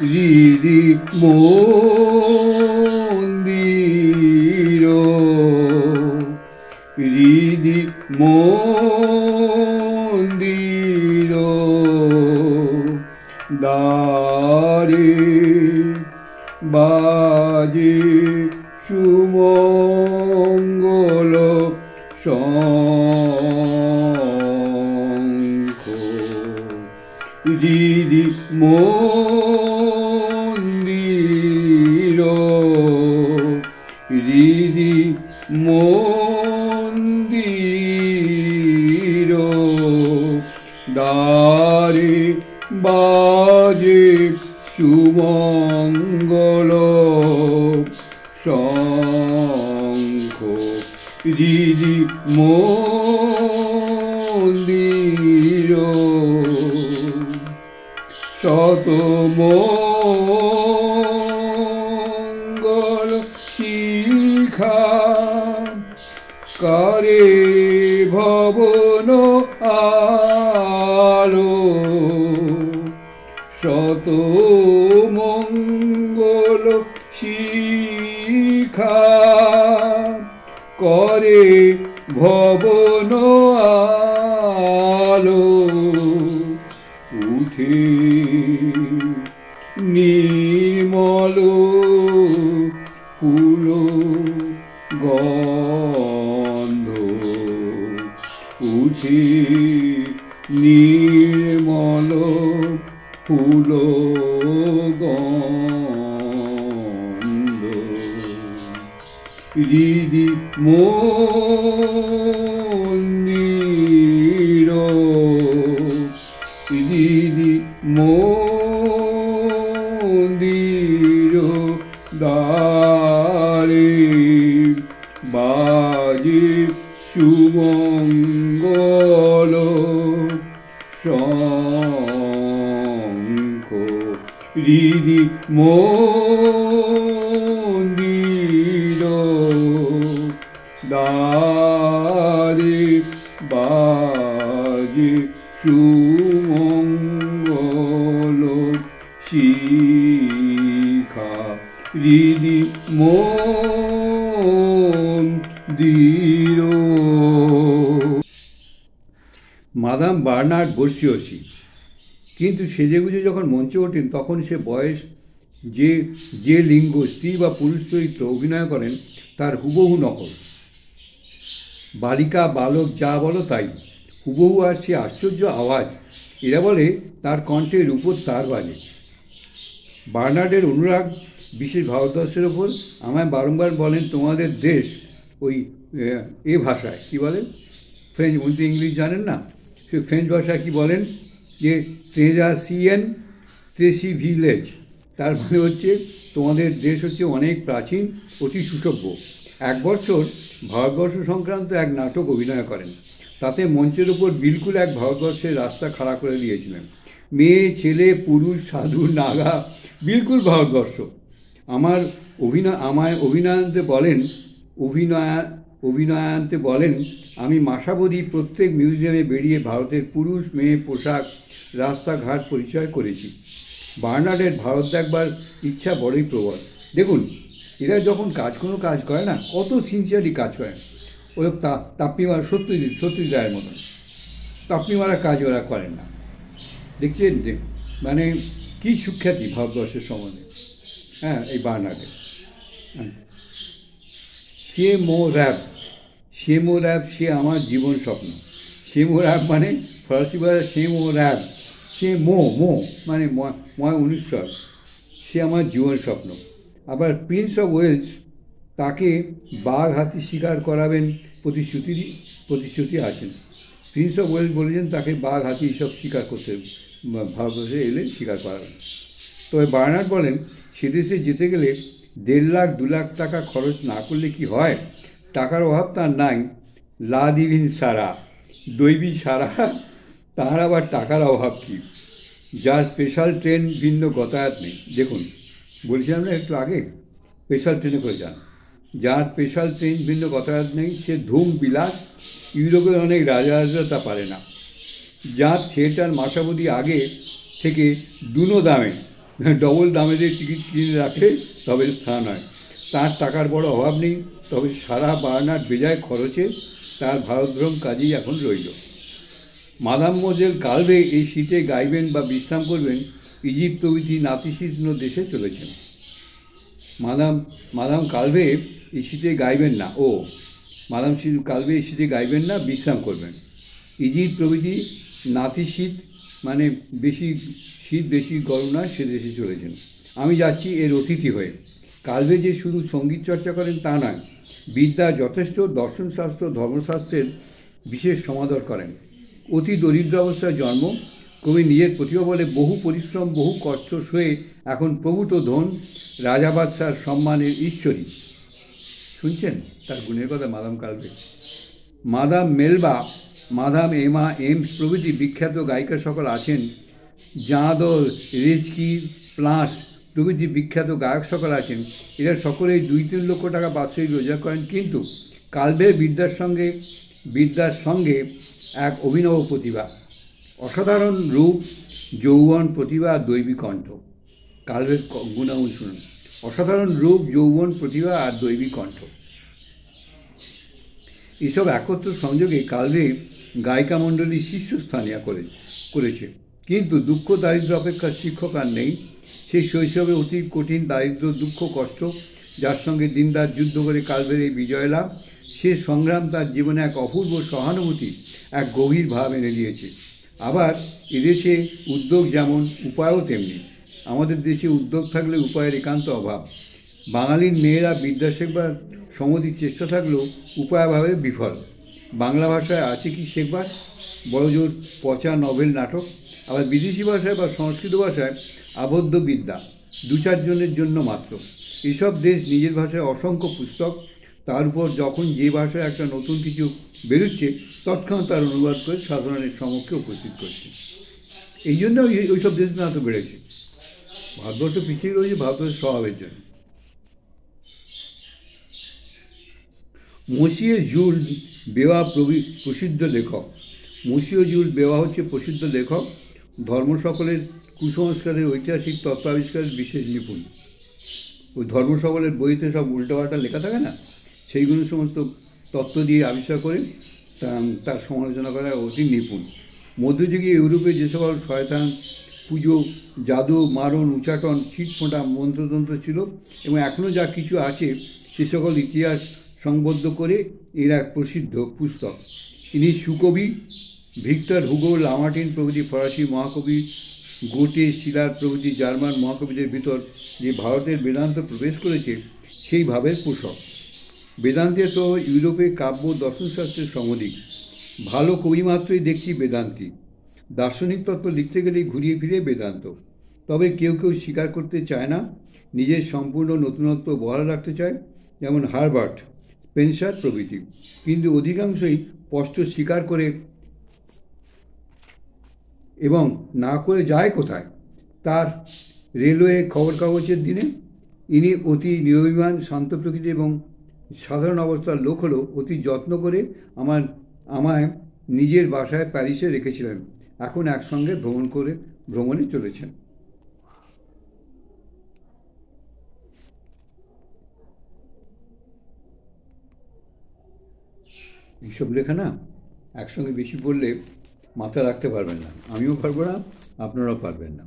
হৃদি মন্দির, হৃদি মন্দির দ্বারে বাজে সুমঙ্গল শঙ্খ। হৃদি মন্দির, হৃদি মন্দির দ্বারে বাজে সুমঙ্গল শঙ্খ। হৃদি মন্দির শত মঙ্গল শিখা করে ভবন আলো। শত মঙ্গল শিখা করে ভবন আলো। উঠে নির্মল ফুল গন্ধ, উঠে নির্মল ফুল গন্ধ। হৃদি মন্দির, হৃদি মন্দির দ্বারে বাজে সুমঙ্গল শঙ্খ। হৃদি মন্দির দ্বারে বাজে সুমঙ্গল শিখা। হৃদি মন্দির। মাদাম বার্নার্ড বর্ষিয়সী, কিন্তু সেজেগুজে যখন মঞ্চে ওঠেন তখন সে বয়স যে লিঙ্গ স্ত্রী বা পুরুষ চরিত্র অভিনয় করেন তার হুবহু নকল। বালিকা বালক যা বলো তাই, হুবহু। আর সে আশ্চর্য আওয়াজ, এরা বলে তার কণ্ঠে রূপোর তার বাজে। বার্নার্ডের অনুরাগ বিশেষ ভারতবর্ষের ওপর। আমায় বারংবার বলেন তোমাদের দেশ ওই ভাষায় কী বলেন, ফ্রেঞ্চ, উনি তো ইংলিশ জানেন না, সে ফ্রেঞ্চ ভাষায় কী বলেন যে ট্রেজাসিয়েন ট্রেসি ভিলেজ, তার মানে হচ্ছে তোমাদের দেশ হচ্ছে অনেক প্রাচীন, অতি সুসভ্য। এক বছর ভারতবর্ষ সংক্রান্ত এক নাটক অভিনয় করেন, তাতে মঞ্চের ওপর বিলকুল এক ভারতবর্ষের রাস্তা খাড়া করে দিয়েছিলেন। মেয়ে ছেলে পুরুষ সাধু নাগা, বিলকুল ভারতবর্ষ। আমায় অভিনয়ান্তে বলেন আমি মাসাবধি প্রত্যেক মিউজিয়ামে বেরিয়ে ভারতের পুরুষ মেয়ে পোশাক রাস্তাঘাট পরিচয় করেছি। বার্নার্ডের ভারত দেখবার ইচ্ছা বড়ই প্রবল। দেখুন এরা যখন কোনো কাজ করে না, কত সিনসিয়ারলি কাজ করে। ওই তাপ্পি মারা সত্যজিৎ রায়ের মতন তাপ্পি মারা কাজ ওরা করেন না। দেখছেন মানে কী সুখ্যাতি ভারতবর্ষের সম্বন্ধে। হ্যাঁ, এই বার্নার্ডের সে মো র্যাব সে আমার জীবন স্বপ্ন। সে মো র্যাব মানে ফরাসি ভাষা সে মো র্যাব, সে মো মানে ময় অনুস্বর, সে আমার জীবন স্বপ্ন। আবার প্রিন্স অফ ওয়েলস তাকে বাঘ হাতি শিকার করাবেন প্রতিশ্রুতি আছেন। প্রিন্স অফ ওয়েলস বলেছেন তাকে বাঘ হাতি সব শিকার করতে ভারতবর্ষে এলে শিকার করাবেন। তবে বার্নার্ড বলেন সেদেশে যেতে গেলে 1.5 লাখ 2 লাখ টাকা খরচ না করলে কি হয়, টাকার অভাব তার নাই। লা দিভিন সারা, দৈবী সারা, তার আবার টাকার অভাব কী? যার স্পেশাল ট্রেন ভিন্ন গতায়াত নেই। দেখুন বলছিলাম না একটু আগে, স্পেশাল ট্রেনে করে যান। যার স্পেশাল ট্রেন ভিন্ন গতায়াত নেই সে ধুম বিলাস, ইউরোপের অনেক রাজারা তা পারে না। যার থিয়েটার মাসাবধি আগে থেকে দুনো দামে ডবল দামে দিয়ে টিকিট কিনে রাখে তবে স্থান হয়। তার টাকার বড় অভাব নেই, তবে সারা বার্নার বেজায় খরচে তার ভারতভ্রম কাজেই এখন রইল। মাদাম মোজেল কালভে এই শীতে গাইবেন বা বিশ্রাম করবেন ইজিপ্ট প্রভৃতি নাতিশীতোষ্ণ দেশে চলেছেন। মাদাম কালভে এই শীতে গাইবেন না, কালভে এই শীতে গাইবেন না, বিশ্রাম করবেন ইজিপ্ট প্রভৃতি নাতিশীত মানে বেশি শীত বেশি গরম নয় সে দেশে চলেছেন। আমি যাচ্ছি এর অতিথি হয়ে। কালভে যে শুধু সঙ্গীত চর্চা করেন তা নয়, বিদ্যা যথেষ্ট, দর্শনশাস্ত্র ধর্মশাস্ত্রের বিশেষ সমাদর করেন। অতি দরিদ্র অবস্থায় জন্ম, কবি নিজের প্রতিভা বলে বহু পরিশ্রম বহু কষ্ট সয়ে এখন প্রভূত ধন, রাজা বাদশার সম্মানের ঈশ্বরী। শুনছেন তার গুণের কথা madame Calve. Madame Melba, madame Emma Eames প্রভৃতি বিখ্যাত গায়িকা সকল আছেন। জাঁদল, রিচকি, প্লাস প্রভৃতি বিখ্যাত গায়ক সকল আছেন। এরা সকলেই 2-3 লক্ষ টাকা বাৎসরিক রোজগার করেন, কিন্তু কালভের বিদ্যার সঙ্গে এক অভিনব প্রতিভা, অসাধারণ রূপ, যৌবন, প্রতিভা আর দৈবী কণ্ঠ। কালভের গুণাগুণ শুনুন: অসাধারণ রূপ, যৌবন, প্রতিভা আর দৈবী কণ্ঠ। এসব একত্র সংযোগে কালভে গায়িকা মণ্ডলী শীর্ষস্থানীয় করেছে। কিন্তু দুঃখ দারিদ্র্য অপেক্ষা শিক্ষক আর নেই। সেই শৈশবে অতি কঠিন দারিদ্র্য, দুঃখ, কষ্ট, যার সঙ্গে দিনরাত যুদ্ধ করে কালভের এই বিজয় লাভ, সে সংগ্রাম তার জীবনে এক অপূর্ব সহানুভূতি, এক গভীর ভাব এনে দিয়েছে। আবার এদেশে উদ্যোগ যেমন, উপায়ও তেমনি। আমাদের দেশে উদ্যোগ থাকলে উপায়ের একান্ত অভাব। বাঙালির মেয়েরা বিদ্যা শেখবার সমধিক চেষ্টা থাকলেও উপায়ভাবে বিফল। বাংলা ভাষায় আছে কি শেখবার? বড়জোর পচা নভেল, নাটক। আবার বিদেশি ভাষায় বা সংস্কৃত ভাষায় আবদ্ধ বিদ্যা 2-4 জনের জন্য মাত্র। এসব দেশ নিজের ভাষায় অসংখ্য পুস্তক, তার উপর যখন যে ভাষায় একটা নতুন কিছু বেরোচ্ছে তৎক্ষণাৎ তার অনুবাদ করে সাধারণের সমক্ষে উপস্থিত করছে। এই জন্য ওইসব দেশ না তো বেড়েছে। ভারতবর্ষ পিছিয়ে রয়েছে ভারতবর্ষের স্বভাবের জন্য। মসিয়ে জুল বেওয়া প্রসিদ্ধ লেখক। মসিয়ে জুল বেওয়া হচ্ছে প্রসিদ্ধ লেখক, ধর্ম সকলের কুসংস্কারের ঐতিহাসিক তত্ত্ব আবিষ্কারের বিশেষ নিপুণ। ওই ধর্ম সকলের বইতে সব উল্টোপাল্টা লেখা থাকে না, সেইগুলো সমস্ত তত্ত্ব দিয়ে আবিষ্কার করে তার সমালোচনা করা অতি নিপুণ। মধ্যযুগে ইউরোপে যে সকল শয়তান পুজো, জাদু, মারণ, উচ্চাটন, ছিটফোঁটা, মন্ত্রতন্ত্র ছিল এবং এখনও যা কিছু আছে সে সকল ইতিহাস সংবদ্ধ করে এর এক প্রসিদ্ধ পুস্তক। ইনি সুকবি। ভিক্টর হুগো, লামার্টিন প্রভৃতি ফরাসি মহাকবি, গোটে, শিলার প্রভৃতি জার্মান মহাকবিদের ভিতর যে ভারতের বেদান্ত প্রবেশ করেছে সেই ভাবের পোষক। বেদান্তে তো ইউরোপে কাব্য দর্শনশাস্ত্রের সমধিক। ভালো কবি মাত্রই দেখছি বেদান্তি। দার্শনিক তত্ত্ব লিখতে গেলেই ঘুরিয়ে ফিরে বেদান্ত। তবে কেউ কেউ স্বীকার করতে চায় না, নিজের সম্পূর্ণ নতুনত্ব বহাল রাখতে চায়, যেমন হারবার্ট, স্পেন্সার প্রভৃতি। কিন্তু অধিকাংশই স্পষ্ট স্বীকার করে এবং না করে যায় কোথায়? তার রেলওয়ে খবর কাগজের দিনে। ইনি অতি নিরভিমান, শান্ত প্রকৃতি এবং সাধারণ অবস্থার লোক হলেও অতি যত্ন করে আমায় নিজের বাসায় প্যারিসে রেখেছিলেন। এখন একসঙ্গে ভ্রমণে চলেছেন। এইসব লেখা না একসঙ্গে বেশি পড়লে মাথা রাখতে পারবেন না। আমিও পারবো না, আপনারাও পারবেন না।